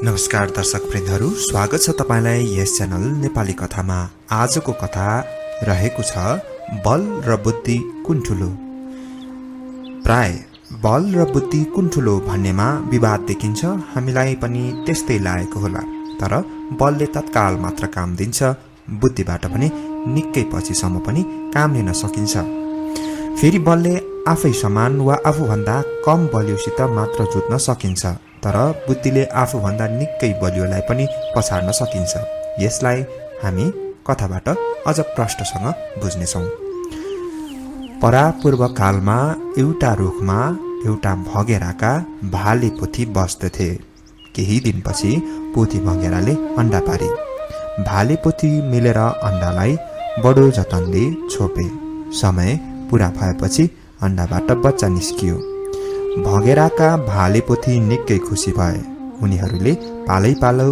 नमस्कार दर्शक वृन्दहरू, स्वागत छ तपाईलाई यस च्यानल नेपाली कथामा। आजको कथा रहेको छ बल र बुद्धि कुन ठुलो। प्राय बल र बुद्धि कुन ठुलो भन्नेमा विवाद देखिन्छ। हामीलाई पनि त्यस्तै लागेको होला, तर बलले तत्काल मात्र काम दिन्छ, बुद्धिबाट भने निकै पछिसम्म पनि काम लिन सकिन्छ। फेरि बलले आफै समान वा आफूभन्दा कम बलियोसित मात्र जुत्न सकिन्छ, तर बुद्धिले आफूभन्दा निकै बलियोलाई पनि पछाड्न सकिन्छ। यसलाई हामी कथाबाट अझ प्रष्टसँग बुझ्नेछौँ। परापूर्व कालमा एउटा रुखमा एउटा भँगेराका भाले पोथी बस्दथे। केही दिनपछि पोथी भँगेराले अण्डा पारे। भाले पोथी मिलेर अण्डालाई बडो जतनले छोपे। समय पूरा भएपछि अण्डाबाट बच्चा निस्कियो। भँगेराका भाले पोथी निकै खुसी भए। उनीहरूले पालै पालो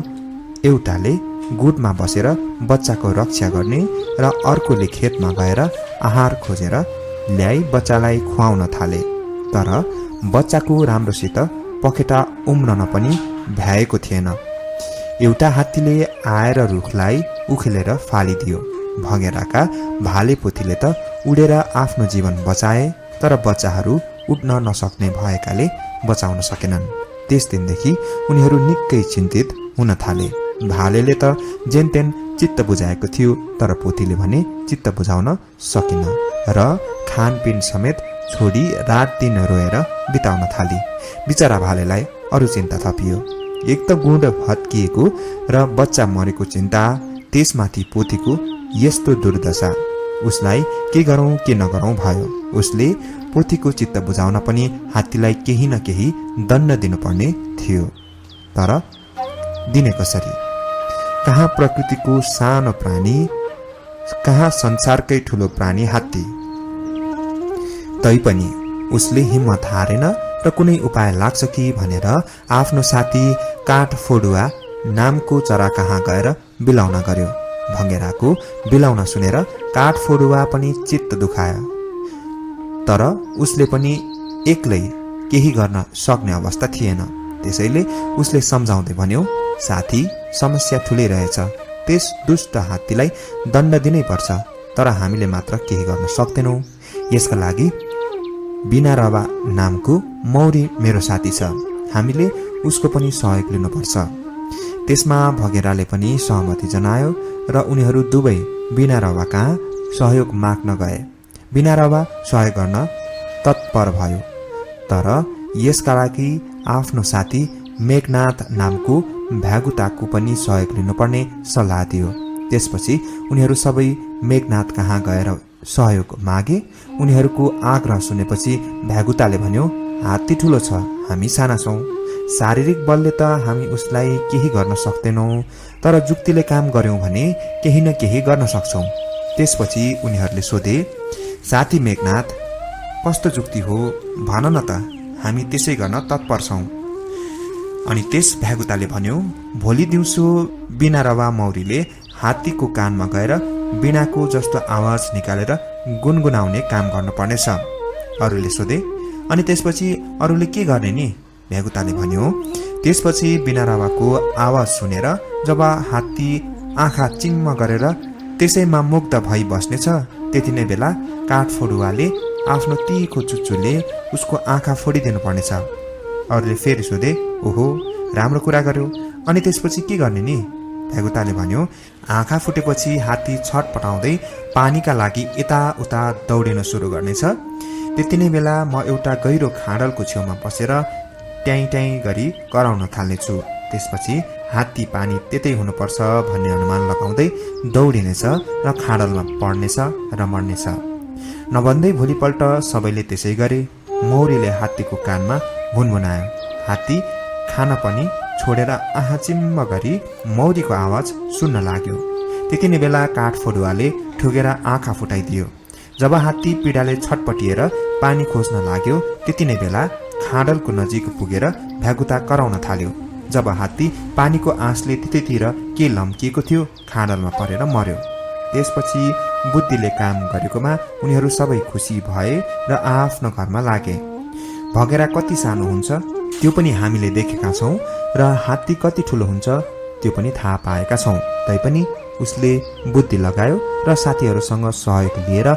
एउटाले गुडमा बसेर बच्चाको रक्षा गर्ने र अर्कोले खेतमा गएर आहार खोजेर ल्याई बच्चालाई खुवाउन थाले। तर बच्चाको राम्रोसित पखेटा उम्रन पनि भ्याएको थिएन। एउटा हात्तीले आएर रुखलाई उखेलेर फालिदियो। भँगेराका भाले पोथीले त उडेर आफ्नो जीवन बचाए, तर बच्चाहरू उड्न नसक्ने भएकाले बचाउन सकेनन्। त्यस दिनदेखि उनीहरू निकै चिन्तित हुन थाले। भालेले त जेनतेन चित्त बुझाएको थियो, तर पोथीले भने चित्त बुझाउन सकिन र खानपिन समेत छोडी रात दिन रोएर बिताउन थाली। बिचरा भालेलाई अरू चिन्ता थपियो। एक त गुण भत्किएको र बच्चा मरेको चिन्ता, त्यसमाथि पोथीको यस्तो दुर्दशा। उसलाई के गरौँ के नगरौँ भयो। उसले पोथीको चित्त बुझाउन पनि हात्तीलाई केही न केही दण्ड दिनुपर्ने थियो, तर दिने कसरी? कहाँ प्रकृतिको सानो प्राणी, कहाँ संसारकै ठुलो प्राणी हात्ती। तैपनि उसले हिम्मत हारेन र कुनै उपाय लाग्छ कि भनेर आफ्नो साथी काठफोडुवा नामको चरा कहाँ गएर बिलाउन गर्यो। भँगेराको बिलाउन सुनेर काठफोडुवा पनि चित्त दुखायो, तर उसले पनि एक्लै केही गर्न सक्ने अवस्था थिएन। त्यसैले उसले सम्झाउँदै भन्यो, साथी, समस्या ठुलै रहेछ। त्यस दुष्ट हात्तीलाई दण्ड दिनै पर्छ, तर हामीले मात्र केही गर्न सक्दैनौँ। यसका लागि बिनारवा नामको मौरी मेरो साथी छ। हामीले उसको पनि सहयोग लिनुपर्छ। त्यसमा भँगेराले पनि सहमति जनायो र उनीहरू दुवै बिनारवा कहाँ सहयोग माग्न गए। बिनारवा सहयोग गर्न तत्पर भयो, तर यसका लागि आफ्नो साथी मेघनाथ नामको भ्यागुताको पनि सहयोग लिनुपर्ने सल्लाह दियो। त्यसपछि उनीहरू सबै मेघनाथ कहाँ गएर सहयोग मागे। उनीहरूको आग्रह सुनेपछि भ्यागुताले भन्यो, हात्ती ठुलो छ, हामी साना छौँ। शारीरिक बलले त हामी उसलाई केही गर्न सक्दैनौँ, तर जुक्तिले काम गर्यौँ भने केही न केही गर्न सक्छौँ। त्यसपछि उनीहरूले सोधे, साथी मेघनाथ, कस्तो जुक्ति हो भन न त, हामी त्यसै गर्न तत्पर छौँ। अनि त्यस भ्यागुताले भन्यो, भोलि दिउँसो बिनारवा मौरीले हात्तीको कानमा गएर बिनाको जस्तो आवाज निकालेर गुनगुनाउने काम गर्नुपर्नेछ। अरूले सोधे, अनि त्यसपछि अरूले के गर्ने नि? भ्यागुताले भन्यो, त्यसपछि बिनारवाको आवाज सुनेर जब हात्ती आँखा चिम्म गरेर त्यसैमा मुग्ध भई बस्नेछ, त्यति नै बेला काठफोडुवाले आफ्नो तीखो चुच्चुले उसको आँखा फोडिदिनु पर्नेछ। अरूले फेरि सोधे, ओहो, राम्रो कुरा गर्यो, अनि त्यसपछि के गर्ने नि? भ्यागुताले भन्यो, आँखा फुटेपछि हात्ती छटपटाउँदै पानीका लागि यताउता दौडिन सुरु गर्नेछ। त्यति नै बेला म एउटा गहिरो खाडलको छेउमा बसेर ट्याइ ट्याइ गरी कराउन थाल्नेछु। त्यसपछि हात्ती पानी त्यतै हुनुपर्छ भन्ने अनुमान लगाउँदै दौडिनेछ र खाडलमा पर्नेछ र मर्नेछ। नभन्दै भोलिपल्ट सबैले त्यसै गरे। मौरीले हात्तीको कानमा भुनभुनायो। हात्ती खान पनि छोडेर आँखा चिम्म गरी मौरीको आवाज सुन्न लाग्यो। त्यति नै बेला काठफोडुवाले ठुकेर आँखा फुटाइदियो। जब हात्ती पीडाले छटपटिएर पानी खोज्न लाग्यो, त्यति नै बेला खाडलको नजिक पुगेर भ्यागुता कराउन थाल्यो। जब हात्ती पानीको आँसले त्यतैतिर के लम्किएको थियो, खाडलमा परेर मर्यो। त्यसपछि बुद्धिले काम गरेकोमा उनीहरू सबै खुसी भए र आफ्नो घरमा लागे। भँगेरा कति सानो हुन्छ, त्यो पनि हामीले देखेका छौं र हात्ती कति ठूलो हुन्छ त्यो पनि थाहा पाएका छौं। तैपनि उसले बुद्धि लगायो र साथीहरूसँग सहयोग लिएर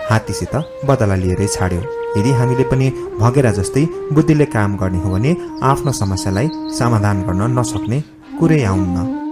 हात्तीसित बदला लिएरै छाड्यो। यदि हामीले पनि भगेरा जस्तै बुद्धिले काम गर्ने हो भने आफ्नो समस्यालाई समाधान गर्न नसक्ने कुरै आउन्न।